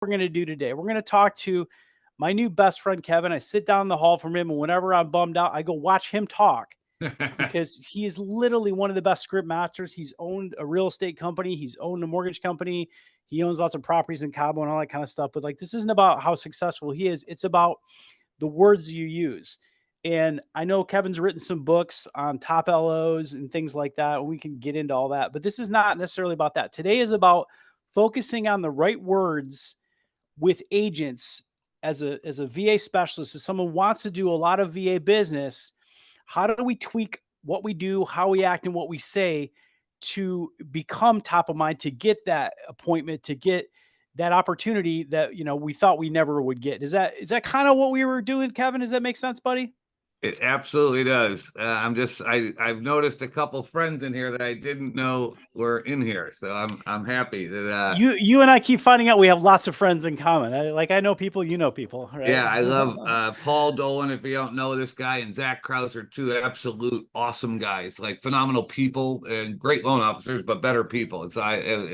we're going to do today. We're going to talk to my new best friend, Kevin. I sit down in the hall from him, and whenever I'm bummed out, I go watch him talk because he is literally one of the best script masters. He's owned a real estate company. He's owned a mortgage company. He owns lots of properties in Cabo and all that kind of stuff. But like, this isn't about how successful he is. It's about the words you use. And I know Kevin's written some books on top LOs and things like that. We can get into all that, but this is not necessarily about that. Today is about focusing on the right words with agents as a VA specialist, as someone who wants to do a lot of VA business. How do we tweak what we do, how we act, and what we say to become top of mind, to get that appointment, to get that opportunity that, we thought we never would get? Is that kind of what we were doing, Kevin? Does that make sense, buddy? It absolutely does. I've noticed a couple friends in here that I didn't know were in here, so I'm happy that you and I keep finding out we have lots of friends in common. I know people, people, right? yeah, I love Paul Dolan. If you don't know this guy, and Zach Krause are two absolute awesome guys, like phenomenal people and great loan officers, but better people. It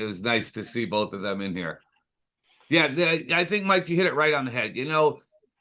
was nice to see both of them in here. Yeah, I think, Mike, you hit it right on the head.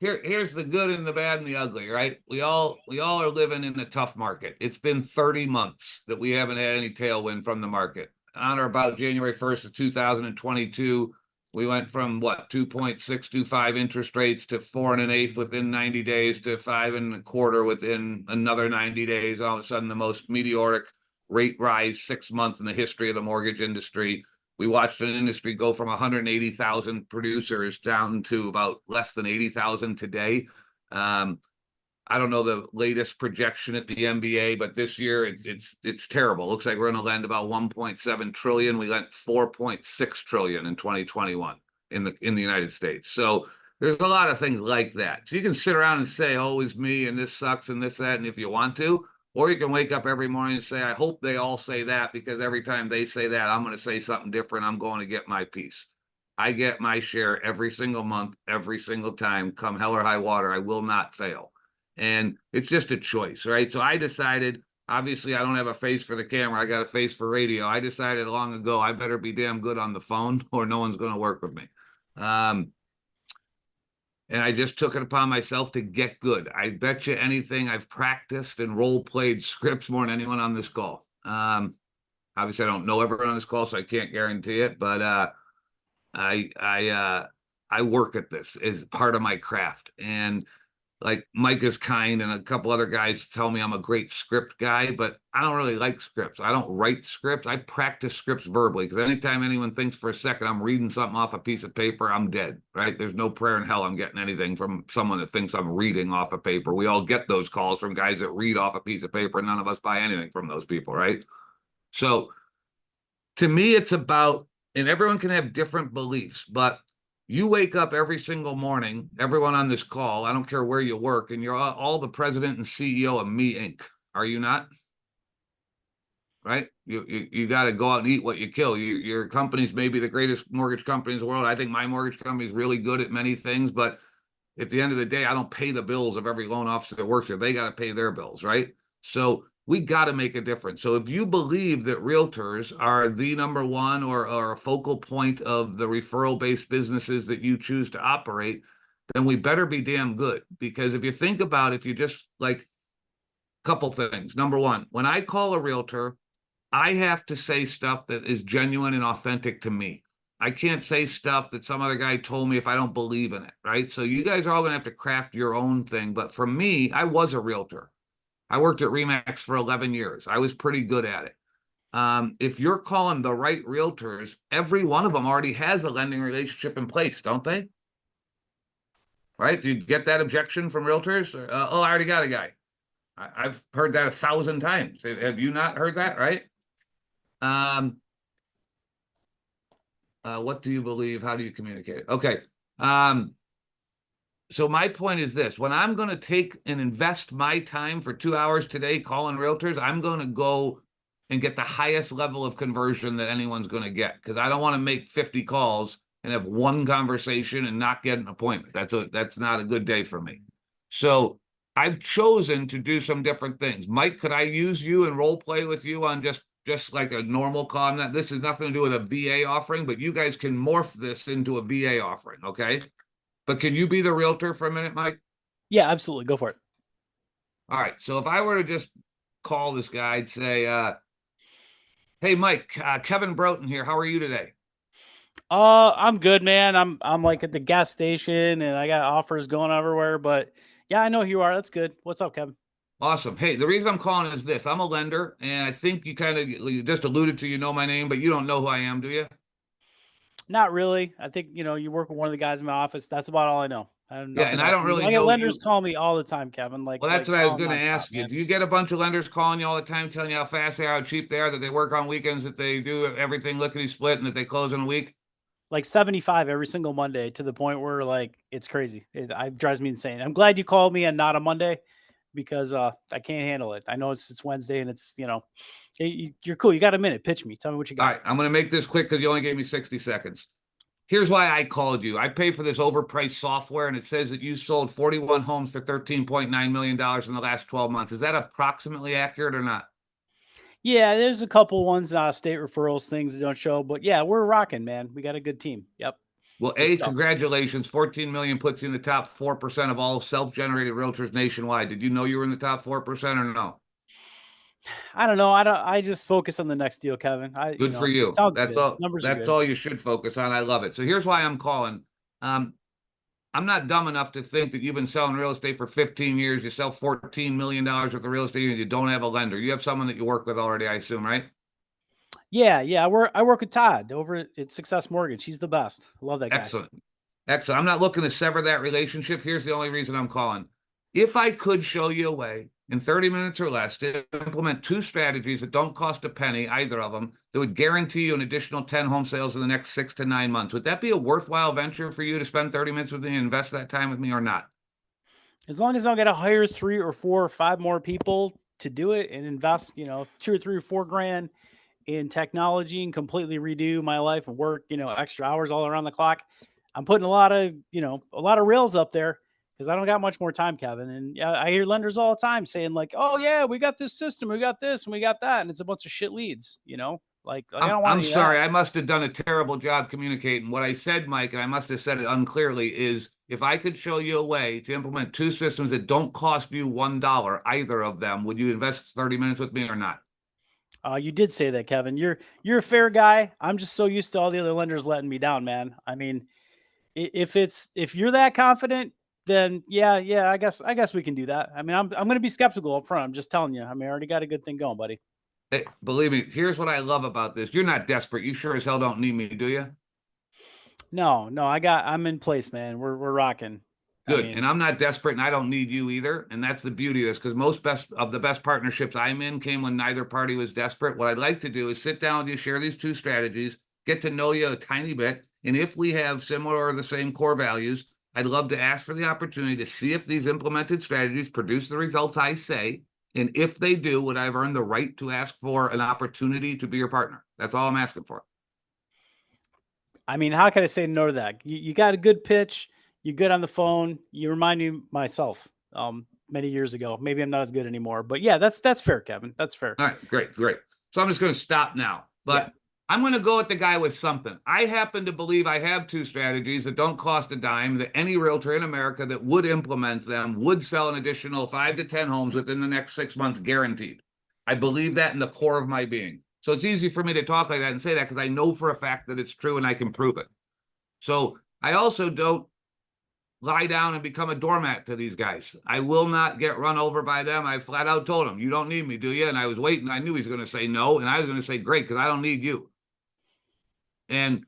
Here's the good and the bad and the ugly, right? We all are living in a tough market. It's been 30 months that we haven't had any tailwind from the market. On or about January 1st of 2022, we went from 2.625 interest rates to 4 1/8 within 90 days to 5 1/4 within another 90 days. All of a sudden, the most meteoric rate rise 6 months in the history of the mortgage industry. We watched an industry go from 180,000 producers down to about less than 80,000 today. I don't know the latest projection at the MBA, but this year it's terrible. It looks like we're going to lend about 1.7 trillion. We lent 4.6 trillion in 2021 in the United States. So there's a lot of things like that. So you can sit around and say, "Oh, it's me, and this sucks, and this, that," and if you want to. Or you can wake up every morning and say, "I hope they all say that, because every time they say that, I'm going to say something different. I'm going to get my piece." I get my share every single month, every single time, come hell or high water. I will not fail. And it's just a choice, right? So I decided, obviously, I don't have a face for the camera. I got a face for radio. I decided long ago, I better be damn good on the phone or no one's going to work with me. And I just took it upon myself to get good. I bet you anything, I've practiced and role-played scripts more than anyone on this call. Obviously, I don't know everyone on this call, so I can't guarantee it. But I work at this as part of my craft. And like Mike is kind, and a couple other guys tell me I'm a great script guy, but I don't really like scripts. I don't write scripts. I practice scripts verbally, because anytime anyone thinks for a second I'm reading something off a piece of paper, I'm dead, right? There's no prayer in hell I'm getting anything from someone that thinks I'm reading off a paper. We all get those calls from guys that read off a piece of paper, and none of us buy anything from those people, right? So to me, it's about, and everyone can have different beliefs, but you wake up every single morning, everyone on this call, I don't care where you work, and you're all the president and CEO of Me Inc. Are you not? Right? You got to go out and eat what you kill. Your company's maybe the greatest mortgage company in the world. I think my mortgage company is really good at many things, but at the end of the day, I don't pay the bills of every loan officer that works here. They got to pay their bills, right? So we got to make a difference. So if you believe that realtors are the number one or a focal point of the referral-based businesses that you choose to operate, then we better be damn good. Because if you think about it, if you just like, a couple things. Number one, when I call a realtor, I have to say stuff that is genuine and authentic to me. I can't say stuff that some other guy told me if I don't believe in it, right? So you guys are all going to have to craft your own thing. But for me, I was a realtor. I worked at RE/MAX for 11 years. I was pretty good at it. If you're calling the right realtors, every one of them already has a lending relationship in place, don't they? Right? Do you get that objection from realtors? Oh, I already got a guy. I've heard that 1,000 times. Have you not heard that, right? What do you believe? How do you communicate? Okay. So my point is this: when I'm going to take and invest my time for 2 hours today calling realtors, I'm going to go and get the highest level of conversion that anyone's going to get, because I don't want to make 50 calls and have one conversation and not get an appointment. That's not a good day for me. So I've chosen to do some different things. Mike, could I use you and role play with you on just just like a normal call. This has nothing to do with a VA offering, but you guys can morph this into a VA offering, okay? But can you be the realtor for a minute, Mike? Yeah, absolutely. Go for it. All right. So if I were to just call this guy and say, hey, Mike, Kevin Broughton here. How are you today? I'm good, man. I'm like at the gas station and I got offers going everywhere, but yeah, I know who you are. That's good. What's up, Kevin? Awesome. Hey, the reason I'm calling is this. I'm a lender, and I think you just alluded to, my name, but you don't know who I am, do you? Not really. I think, you work with one of the guys in my office. That's about all I know. I have Yeah, nothing and I else. don't really I get know lenders you. call me all the time, Kevin. Well, that's what I was calling going to nonstop, ask you. man. Do you get a bunch of lenders calling you all the time, telling you how fast they are, how cheap they are, that they work on weekends, that they do everything lickety split, and that they close in a week? Like 75 every single Monday to the point where like it's crazy. It drives me insane. I'm glad you called me and not a Monday because I can't handle it. I know it's Wednesday and it's, you're cool. You got a minute. Pitch me. Tell me what you All got. right, I'm going to make this quick because you only gave me 60 seconds. Here's why I called you. I pay for this overpriced software, and it says that you sold 41 homes for $13.9 million in the last 12 months. Is that approximately accurate or not? Yeah, there's a couple ones, state referrals, things that don't show, but yeah, we're rocking, man. We got a good team. Yep. Well, Good A, stuff. congratulations. 14 million puts you in the top 4% of all self-generated realtors nationwide. Did you know you were in the top 4% or no? I don't know. I just focus on the next deal, Kevin. Good for It you. sounds That's good. all. Numbers are That's good. all you should focus on. I love it. So here's why I'm calling. Um, I'm not dumb enough to think that you've been selling real estate for 15 years. You sell $14 million worth of real estate and you don't have a lender. You have someone that you work with already, I assume, right? Yeah, yeah. I work with Todd over at Success Mortgage. He's the best. I love that guy. Excellent. Excellent. I'm not looking to sever that relationship. Here's the only reason I'm calling. If I could show you a way in 30 minutes or less to implement two strategies that don't cost a penny, either of them, that would guarantee you an additional 10 home sales in the next 6 to 9 months, would that be a worthwhile venture for you to spend 30 minutes with me and invest that time with me or not? As long as I got to hire 3 or 4 or 5 more people to do it and invest, 2 or 3 or 4 grand in technology and completely redo my life and work, extra hours all around the clock. I'm putting a lot of rails up there because I don't got much more time, Kevin. And yeah, I hear lenders all the time saying like, "Oh yeah, we got this system, we got this, and we got that," and it's a bunch of shit leads. Like I I'm don't want I'm any of that. sorry. I must have done a terrible job communicating. What I said, Mike, and I must have said it unclearly, is if I could show you a way to implement two systems that don't cost you $1, either of them, would you invest 30 minutes with me or not? You did say that, Kevin. You're a fair guy. I'm just so used to all the other lenders letting me down, man. I mean, if you're that confident, then yeah, I guess we can do that. I mean, I'm going to be skeptical up front. I'm just telling you. I mean, I already got a good thing going, buddy. Hey, believe me, here's what I love about this. You're not desperate. You sure as hell don't need me, do you? No, no, I'm in place, man. We're rocking. I Good. mean, And I'm not desperate and I don't need you either. And that's the beauty of this because most of the best partnerships I'm in came when neither party was desperate. What I'd like to do is sit down with you, share these two strategies, get to know you a tiny bit. And if we have similar or the same core values, I'd love to ask for the opportunity to see if these implemented strategies produce the results I say. And if they do, would I have earned the right to ask for an opportunity to be your partner? That's all I'm asking for. how can I say no to that? You got a good pitch. You're good on the phone. You remind me of myself many years ago. Maybe I'm not as good anymore, but yeah, that's fair, Kevin. That's fair. All right, great, great. So I'm just going to stop now. Yeah. But I'm going to go with the guy with something. I happen to believe I have two strategies that don't cost a dime, that any realtor in America that would implement them would sell an additional 5 to 10 homes within the next 6 months, guaranteed. I believe that in the core of my being. So it's easy for me to talk like that and say that because I know for a fact that it's true and I can prove it. So I also don't lie down and become a doormat to these guys. I will not get run over by them. I flat out told him, you don't need me, do you? And I was waiting. I knew he was going to say no. And I was going to say, great, because I don't need you. And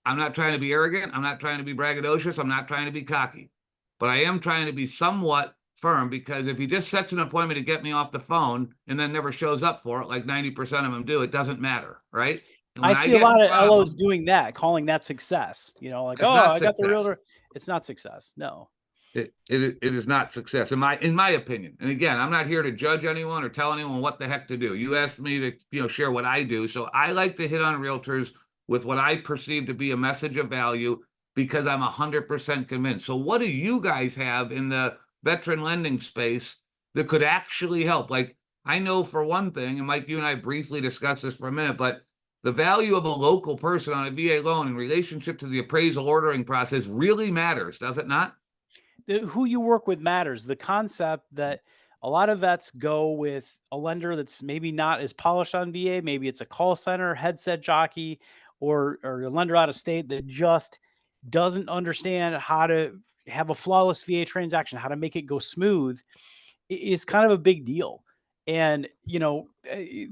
I'm not trying to be arrogant. I'm not trying to be braggadocious. I'm not trying to be cocky. But I am trying to be somewhat firm because if he just sets an appointment to get me off the phone and then never shows up for it, like 90% of them do, it doesn't matter, right? And I when I see a get in lot of front of LOs them, doing that, calling that success. Like, it's oh, not I got the success. realtor. It's not success. No. It is not success in my opinion. And again, I'm not here to judge anyone or tell anyone what the heck to do. You asked me to share what I do, so I like to hit on realtors with what I perceive to be a message of value because I'm 100% convinced. So what do you guys have in the veteran lending space that could actually help? Like I know for one thing, and Mike, you and I briefly discussed this for a minute, but the value of a local person on a VA loan in relationship to the appraisal ordering process really matters, does it not? Who you work with matters. The concept that a lot of vets go with a lender that's maybe not as polished on VA, maybe it's a call center, headset jockey, or a lender out of state that just doesn't understand how to have a flawless VA transaction, how to make it go smooth is kind of a big deal. And,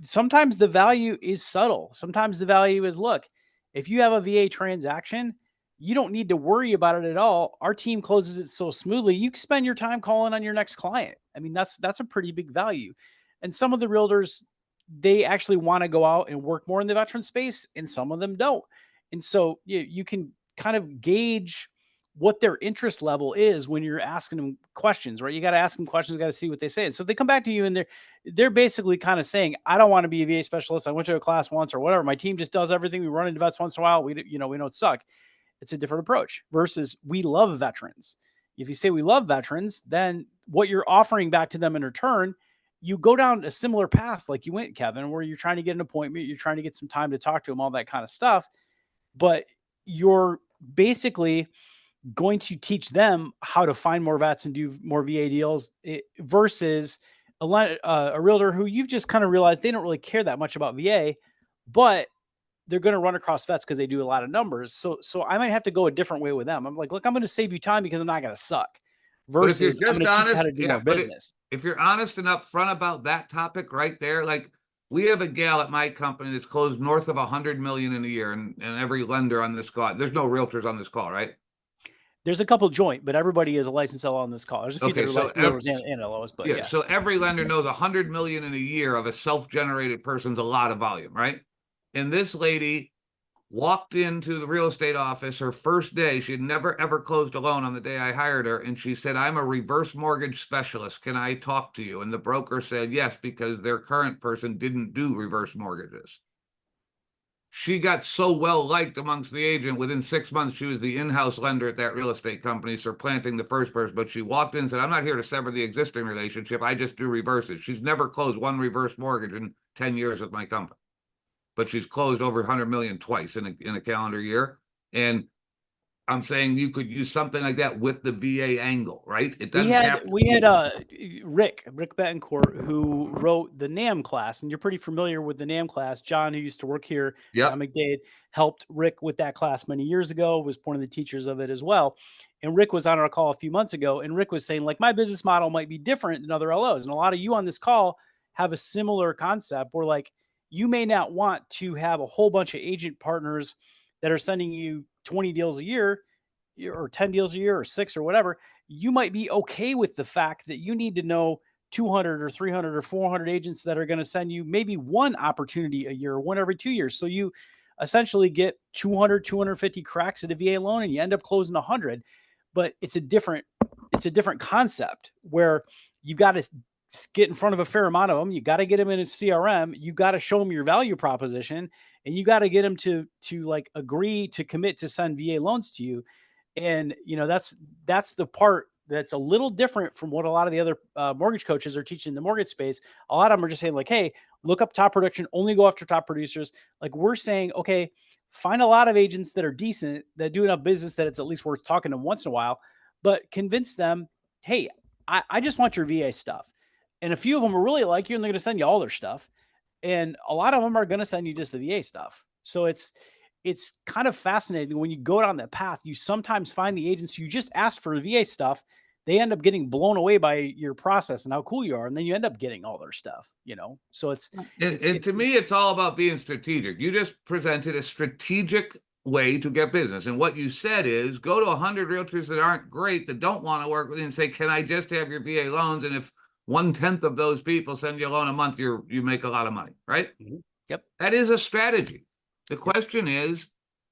sometimes the value is subtle. Sometimes the value is look, if you have a VA transaction, you don't need to worry about it at all. Our team closes it so smoothly. You can spend your time calling on your next client. I mean, that's a pretty big value. And some of the realtors, they actually want to go out and work more in the veteran space, and some of them don't. And so you can kind of gauge what their interest level is when you're asking them questions, right? You got to ask them questions, got to see what they say. And so if they come back to you and they're basically kind of saying, I don't want to be a VA specialist. I went to a class once or whatever. My team just does everything. We run into vets once in a while. We don't suck. It's a different approach versus we love veterans. If you say we love veterans, then what you're offering back to them in return, you go down a similar path like you went, Kevin, where you're trying to get an appointment, you're trying to get some time to talk to them, all that kind of stuff. But you're basically going to teach them how to find more vets and do more VA deals versus a realtor who you've just kind of realized they don't really care that much about VA, but they're going to run across vets because they do a lot of numbers. So I might have to go a different way with them. I'm like, look, I'm going to save you time because I'm not going to suck. But if you're Versus I'm just going to teach you how honest, to do yeah, more but business. if you're honest and upfront about that topic right there, like we have a gal at my company that's closed north of 100 million in a year, and every lender on this call, there's no realtors on this call, right? There's a couple joint, but everybody is a licensed LO on this call. There's a few that Okay, are so like realtors and LOs, but yeah, yeah. so every lender knows 100 million in a year of a self-generated person's a lot of volume, right? And this lady walked into the real estate office her first day. She had never ever closed a loan on the day I hired her. And she said, I'm a reverse mortgage specialist. Can I talk to you? And the broker said yes, because their current person didn't do reverse mortgages. She got so well liked amongst the agent. Within 6 months, she was the in-house lender at that real estate company, supplanting the first person. But she walked in and said, I'm not here to sever the existing relationship. I just do reverses. She's never closed one reverse mortgage in 10 years with my company, but she's closed over 100 million twice in a calendar year. And I'm saying you could use something like that with the VA angle, right? It We doesn't had have to. we had Rick Betancourt, who wrote the NAM class, and you're pretty familiar with the NAM class. John, who used to work here, John Yep. McDade, helped Rick with that class many years ago, was one of the teachers of it as well. And Rick was on our call a few months ago, and Rick was saying, like, my business model might be different than other LOs. And a lot of you on this call have a similar concept where, like, you may not want to have a whole bunch of agent partners that are sending you 20 deals a year or 10 deals a year or six or whatever. You might be okay with the fact that you need to know 200 or 300 or 400 agents that are going to send you maybe one opportunity a year or one every 2 years. So you essentially get 200, 250 cracks at a VA loan and you end up closing 100. But it's a different concept where you got to get in front of a fair amount of them. You got to get them in a CRM. You got to show them your value proposition, and you got to get them to like agree to commit to send VA loans to you. And that's the part that's a little different from what a lot of the other mortgage coaches are teaching in the mortgage space. A lot of them are just saying like, hey, look up top production, only go after top producers. Like we're saying, okay, find a lot of agents that are decent, that do enough business that it's at least worth talking to them once in a while, but convince them, hey, I just want your VA stuff. And a few of them will really like you and they're going to send you all their stuff. And a lot of them are going to send you just the VA stuff. So it's kind of fascinating when you go down that path. You sometimes find the agents you just ask for VA stuff, they end up getting blown away by your process and how cool you are, and then you end up getting all their stuff. So And to me, it's all about being strategic. You just presented a strategic way to get business. And what you said is go to 100 realtors that aren't great, that don't want to work with you, and say, can I just have your VA loans? And if 1/10 of those people send you a loan a month, you make a lot of money, right? Yep. That is a strategy. The Yep. question is,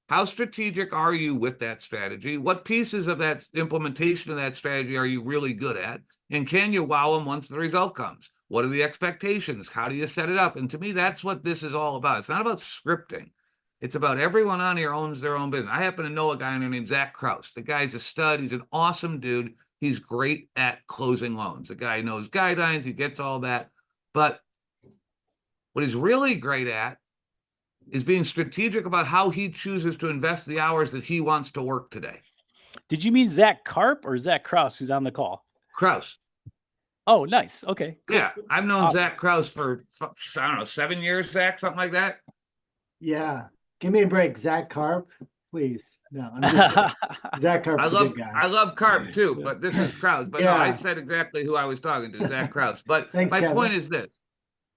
how strategic are you with that strategy? What pieces of that implementation of that strategy are you really good at? And can you wow them once the result comes? What are the expectations? How do you set it up? And to me, that's what this is all about. It's not about scripting. It's about everyone on here owns their own business. I happen to know a guy named Zach Kraus. The guy's a stud. He's an awesome dude. He's great at closing loans. The guy knows guidelines. He gets all that. But What he's really great at is being strategic about how he chooses to invest the hours that he wants to work today. Did you mean Zach Karp or Zach Kraus, who's on the call? Kraus. Oh, nice. Okay, cool. Yeah, I've known Awesome. Zach Kraus for, I don't know, 7 years, Zach, something like that. Yeah. Give me a break, Zach Karp, please. No, I'm just kidding. Zach Karp's a good guy. I love Karp too, but this is Kraus. But no, I Yeah. said exactly who I was talking to, Zach Kraus. But Thanks, my Kevin. point is this.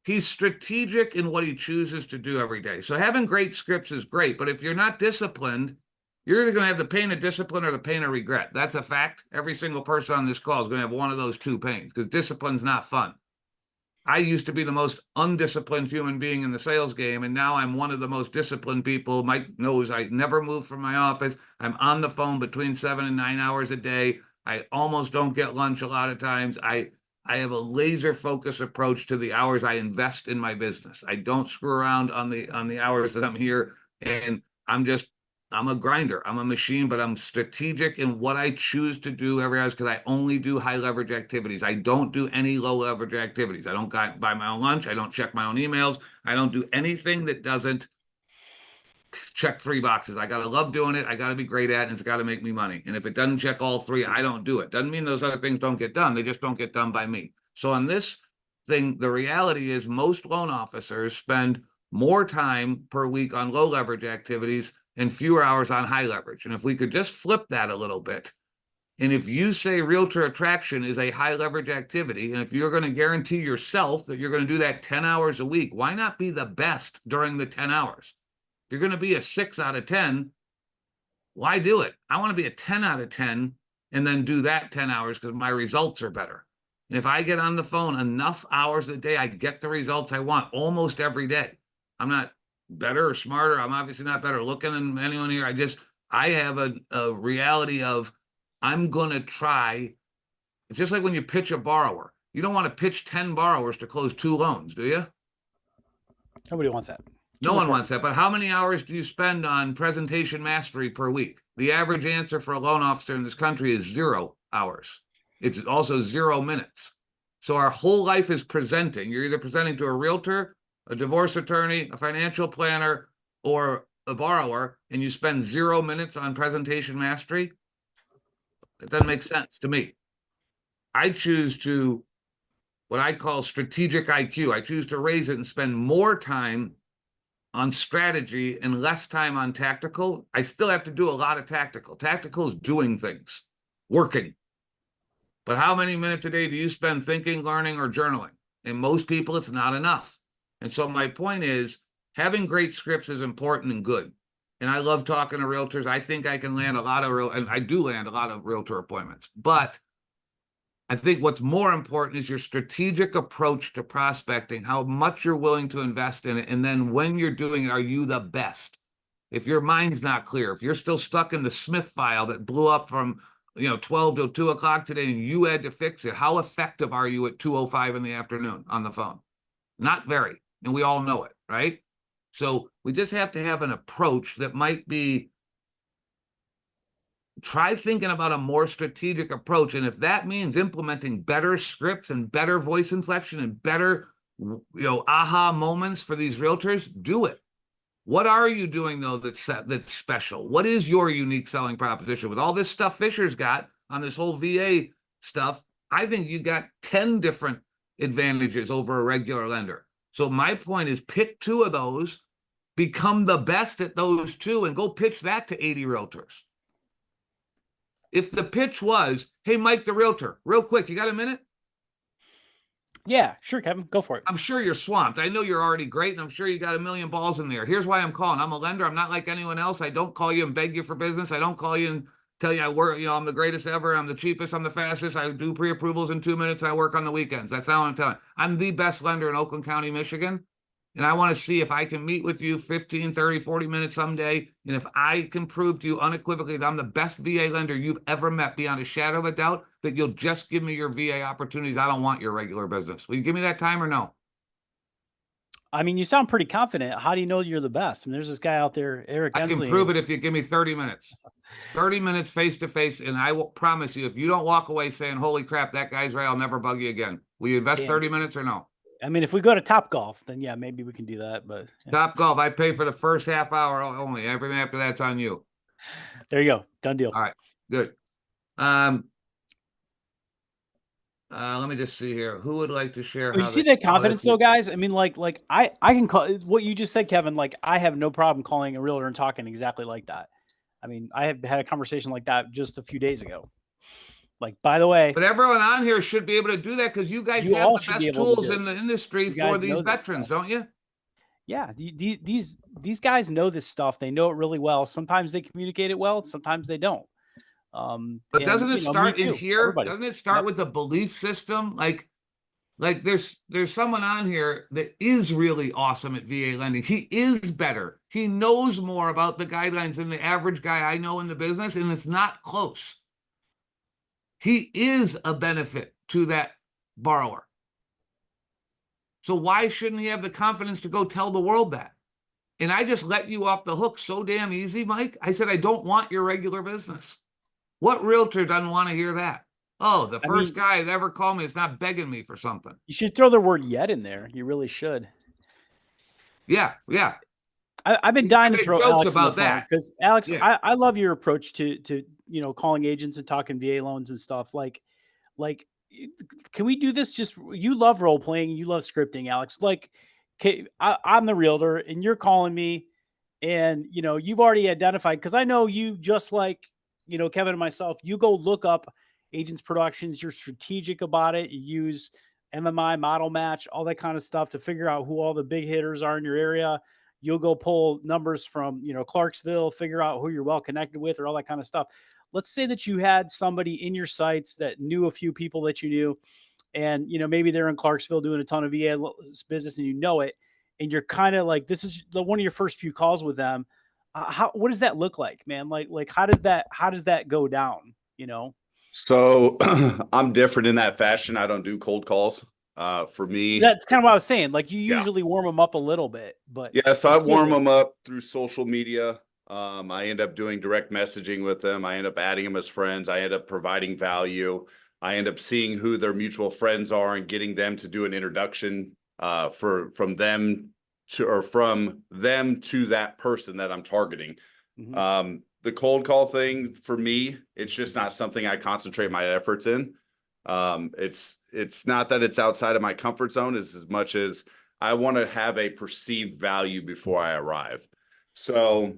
He's strategic in what he chooses to do every day. So having great scripts is great, but if you're not disciplined, you're either going to have the pain of discipline or the pain of regret. That's a fact. Every single person on this call is going to have one of those two pains because discipline's not fun. I used to be the most undisciplined human being in the sales game, and now I'm one of the most disciplined people. Mike knows I never move from my office. I'm on the phone between 7 and 9 hours a day. I almost don't get lunch a lot of times. I have a laser focused approach to the hours I invest in my business. I don't screw around on the hours that I'm here, and I'm a grinder. I'm a machine, but I'm strategic in what I choose to do every hour because I only do high leverage activities. I don't do any low leverage activities. I don't buy my own lunch. I don't check my own emails. I don't do anything that doesn't check 3 boxes. I got to love doing it. I got to be great at it. And it's got to make me money. And if it doesn't check all 3, I don't do it. Doesn't mean those other things don't get done. They just don't get done by me. So on this thing, the reality is most loan officers spend more time per week on low leverage activities and fewer hours on high leverage. And if we could just flip that a little bit, and if you say realtor attraction is a high leverage activity, and if you're going to guarantee yourself that you're going to do that 10 hours a week, why not be the best during the 10 hours? If you're going to be a 6 out of 10, why do it? I want to be a 10 out of 10 and then do that 10 hours because my results are better. And if I get on the phone enough hours a day, I get the results I want almost every day. I'm not better or smarter. I'm obviously not better looking than anyone here. I have a reality of I'm going to try. It's just like when you pitch a borrower. You don't want to pitch 10 borrowers to close 2 loans, do you? Nobody wants that. No one wants that. But how many hours do you spend on presentation mastery per week? The average answer for a loan officer in this country is 0 hours. It's also 0 minutes. So our whole life is presenting. You're either presenting to a realtor, a divorce attorney, a financial planner, or a borrower, and you spend 0 minutes on presentation mastery. That doesn't make sense to me. I choose to, what I call strategic IQ. I choose to raise it and spend more time on strategy and less time on tactical. I still have to do a lot of tactical. Tactical is doing things, working. But how many minutes a day do you spend thinking, learning, or journaling? And most people, it's not enough. And so my point is, having great scripts is important and good. And I love talking to realtors. I think I can land a lot of and I do land a lot of realtor appointments. But I think what's more important is your strategic approach to prospecting, how much you're willing to invest in it. And then when you're doing it, are you the best? If your mind's not clear, if you're still stuck in the Smith file that blew up from 12 to 2 o'clock today and you had to fix it, how effective are you at 2:05 in the afternoon on the phone? Not very. And we all know it, right? So we just have to have an approach that might be, try thinking about a more strategic approach. And if that means implementing better scripts and better voice inflection and better, aha moments for these realtors, do it. What are you doing though that's special? What is your unique selling proposition? With all this stuff Fisher's got on this whole VA stuff, I think you got 10 different advantages over a regular lender. So my point is pick 2 of those, become the best at those 2, and go pitch that to 80 realtors. If the pitch was, hey, Mike the realtor, real quick, you got a minute? Yeah, sure, Kevin. Go for it. I'm sure you're swamped. I know you're already great, and I'm sure you got a million balls in there. Here's why I'm calling. I'm a lender. I'm not like anyone else. I don't call you and beg you for business. I don't call you and tell you I work, I'm the greatest ever. I'm the cheapest. I'm the fastest. I do pre-approvals in 2 minutes. I work on the weekends. That's how I'm telling you. I'm the best lender in Oakland County, Michigan. And I want to see if I can meet with you 15, 30, 40 minutes someday. And if I can prove to you unequivocally that I'm the best VA lender you've ever met beyond a shadow of a doubt, that you'll just give me your VA opportunities. I don't want your regular business. Will you give me that time or no? I mean, you sound pretty confident. How do you know you're the best? I mean, there's this guy out there, Eric I Hensley. can prove it if you give me 30 minutes. 30 minutes face-to-face, and I will promise you, if you don't walk away saying, holy crap, that guy's right, I'll never bug you again. Will you invest 30 minutes or no? I mean, if we go to Top Golf, then yeah, maybe we can do that. But yeah. Top Golf, I pay for the first half hour only. Everything after that's on you. There you go. Done deal. All right, good. Let me just see here. Who would like to share? You see that confidence though, guys? I mean, like I can call what you just said, Kevin. Like I have no problem calling a realtor and talking exactly like that. I mean, I have had a conversation like that just a few days ago. Like, by the way, but everyone on here should be able to do that because you guys have the best tools in the industry for these veterans, don't you? Yeah, these guys know this stuff. They know it really well. Sometimes they communicate it well. Sometimes they don't. But doesn't it start in here? Everybody. Doesn't it start with the belief system? Like there's someone on here that is really awesome at VA lending. He is better. He knows more about the guidelines than the average guy I know in the business, and it's not close. He is a benefit to that borrower. So why shouldn't he have the confidence to go tell the world that? And I just let you off the hook so damn easy, Mike. I said, I don't want your regular business. What realtor doesn't want to hear that? Oh, the first guy that ever called me is not begging me for something. You should throw the word yet in there. You really should. Yeah, yeah. I've been dying to throw Alex about that because Alex, yeah. I love your approach to calling agents and talking VA loans and stuff. Like, can we do this? Just you love role playing, you love scripting, Alex. Like, I'm the realtor, and you're calling me, and you've already identified because I know you just like Kevin and myself. You go look up agents' productions. You're strategic about it. You use MMI, model match, all that kind of stuff to figure out who all the big hitters are in your area. You'll go pull numbers from, Clarksville, figure out who you're well connected with or all that kind of stuff. Let's say that you had somebody in your sites that knew a few people that you knew, and, maybe they're in Clarksville doing a ton of VA business and it, and you're kind of like, this is one of your first few calls with them. What does that look like, man? Like, how does that go down? So I'm different in that fashion. I don't do cold calls. For me, that's kind of what I was saying. Like you usually warm them up a little bit, but yeah. So I warm them up through social media. I end up doing direct messaging with them. I end up adding them as friends. I end up providing value. I end up seeing who their mutual friends are and getting them to do an introduction from them to that person that I'm targeting. Mm-hmm. The cold call thing for me, it's just not something I concentrate my efforts in. It's not that it's outside of my comfort zone as much as I want to have a perceived value before I arrive. So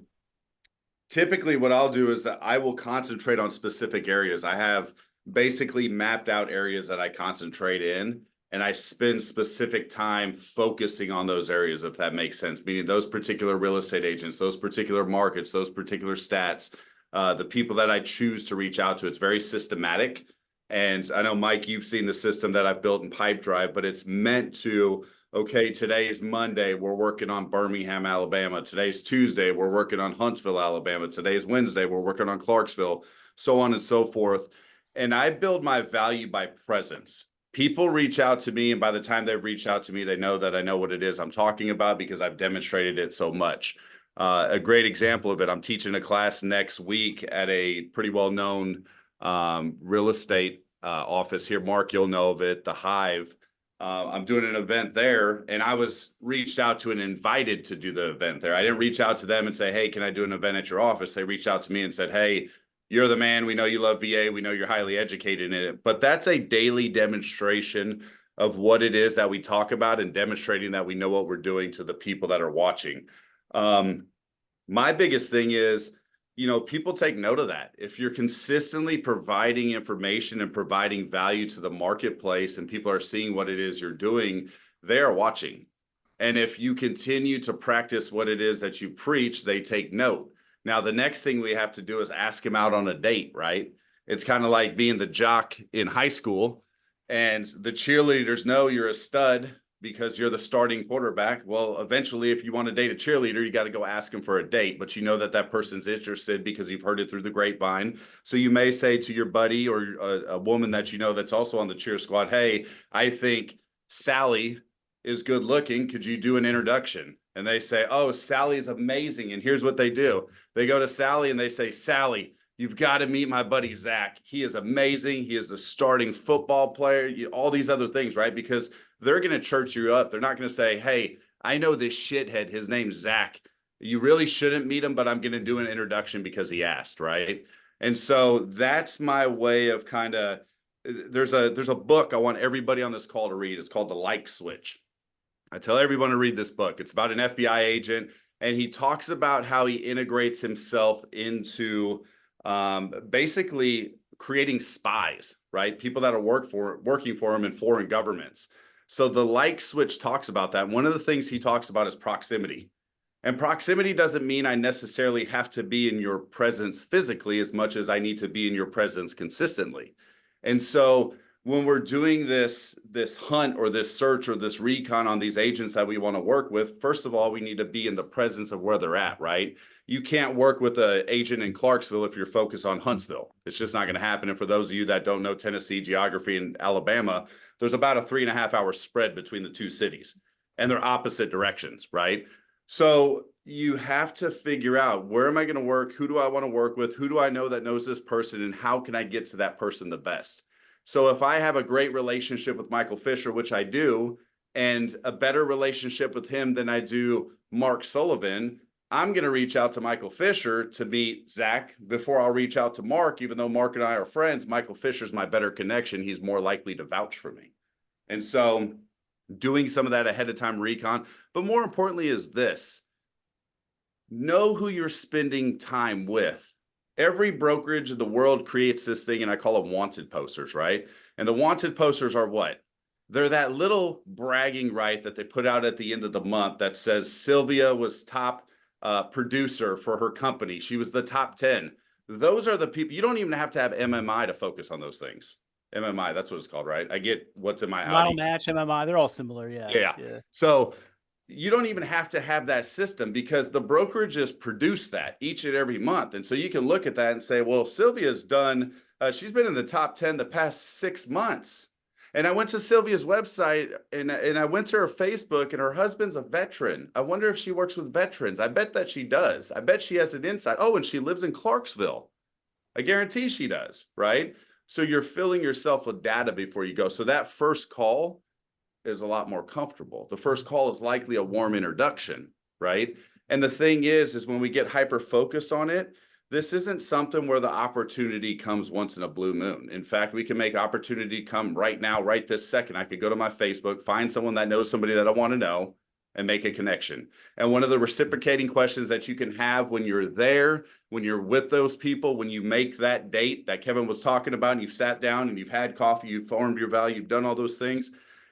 typically what I'll do is that I will concentrate on specific areas. I have basically mapped out areas that I concentrate in, and I spend specific time focusing on those areas, if that makes sense, meaning those particular real estate agents, those particular markets, those particular stats, the people that I choose to reach out to. It's very systematic. And I know, Mike, you've seen the system that I've built in Pipedrive, but it's meant to, okay, today's Monday, we're working on Birmingham, Alabama. Today's Tuesday, we're working on Huntsville, Alabama. Today's Wednesday, we're working on Clarksville, so on and so forth. And I build my value by presence. People reach out to me, and by the time they've reached out to me, they know that I know what it is I'm talking about because I've demonstrated it so much. A great example of it, I'm teaching a class next week at a pretty well-known real estate office here. Mark, you'll know of it, the Hive. I'm doing an event there, and I was reached out to and invited to do the event there. I didn't reach out to them and say, hey, can I do an event at your office? They reached out to me and said, hey, you're the man. We know you love VA. We know you're highly educated in it. But that's a daily demonstration of what it is that we talk about and demonstrating that we know what we're doing to the people that are watching. My biggest thing is, people take note of that. If you're consistently providing information and providing value to the marketplace and people are seeing what it is you're doing, they are watching. And if you continue to practice what it is that you preach, they take note. Now, the next thing we have to do is ask them out on a date, right? It's kind of like being the jock in high school and the cheerleaders know you're a stud because you're the starting quarterback. Well, eventually, if you want to date a cheerleader, you got to go ask him for a date, but you know that person's interested because you've heard it through the grapevine. So you may say to your buddy or a woman that you know that's also on the cheer squad, hey, I think Sally is good looking. Could you do an introduction? And they say, oh, Sally is amazing. And here's what they do. They go to Sally and they say, Sally, you've got to meet my buddy, Zach. He is amazing. He is the starting football player, all these other things, right? Because they're going to church you up. They're not going to say, hey, I know this shithead. His name's Zach. You really shouldn't meet him, but I'm going to do an introduction because he asked, right? And so that's my way of kind of, there's a book I want everybody on this call to read. It's called The Like Switch. I tell everyone to read this book. It's about an FBI agent, and he talks about how he integrates himself into basically creating spies, right? People that are working for him in foreign governments. So the Like Switch talks about that. One of the things he talks about is proximity. And proximity doesn't mean I necessarily have to be in your presence physically as much as I need to be in your presence consistently. And so when we're doing this hunt or this search or this recon on these agents that we want to work with, first of all, we need to be in the presence of where they're at, right? You can't work with an agent in Clarksville if you're focused on Huntsville. It's just not going to happen. And for those of you that don't know Tennessee geography and Alabama, there's about a 3.5 hour spread between the two cities, and they're opposite directions, right? So you have to figure out, where am I going to work? Who do I want to work with? Who do I know that knows this person? And how can I get to that person the best? So if I have a great relationship with Michael Fisher, which I do, and a better relationship with him than I do Mark Sullivan, I'm going to reach out to Michael Fisher to meet Zach before I'll reach out to Mark. Even though Mark and I are friends, Michael Fisher's my better connection. He's more likely to vouch for me. And so doing some of that ahead of time recon, but more importantly is this: know who you're spending time with. Every brokerage in the world creates this thing, and I call them wanted posters, right? And the wanted posters are what? They're that little bragging right that they put out at the end of the month that says Sylvia was top producer for her company. She was the top 10. Those are the people. You don't even have to have MMI to focus on those things. MMI, that's what it's called, right? I get what's in my Model Audi. Match, MMI, they're all similar. Yeah. So you don't even have to have that system, because the brokerages produce that each and every month. And so you can look at that and say, well, Sylvia's done, she's been in the top 10 the past 6 months. And I went to Sylvia's website and I went to her Facebook, and her husband's a veteran. I wonder if she works with veterans. I bet that she does. I bet she has an insight. Oh, and she lives in Clarksville. I guarantee she does, right? So you're filling yourself with data before you go. So that first call is a lot more comfortable. The first call is likely a warm introduction, right? And the thing is when we get hyper focused on it, this isn't something where the opportunity comes once in a blue moon. In fact, we can make opportunity come right now, right this second. I could go to my Facebook, find someone that knows somebody that I want to know, and make a connection. And one of the reciprocating questions that you can have when you're there, when you're with those people, when you make that date that Kevin was talking about, and you've sat down and you've had coffee, you've formed your value, you've done all those things,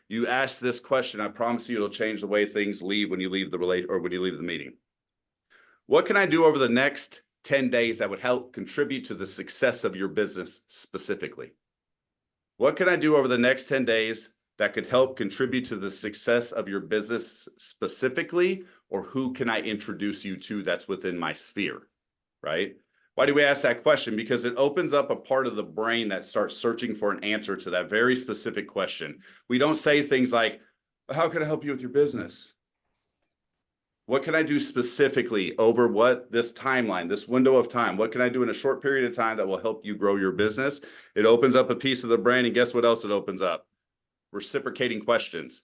you ask this question. I promise you it'll change the way things leave when you leave the meeting. What can I do over the next 10 days that would help contribute to the success of your business specifically? What can I do over the next 10 days that could help contribute to the success of your business specifically? Or who can I introduce you to that's within my sphere, right? Why do we ask that question? Because it opens up a part of the brain that starts searching for an answer to that very specific question. We don't say things like, how can I help you with your business? What can I do specifically over this timeline, this window of time? What can I do in a short period of time that will help you grow your business? It opens up a piece of the brain, and guess what else it opens up? Reciprocating questions.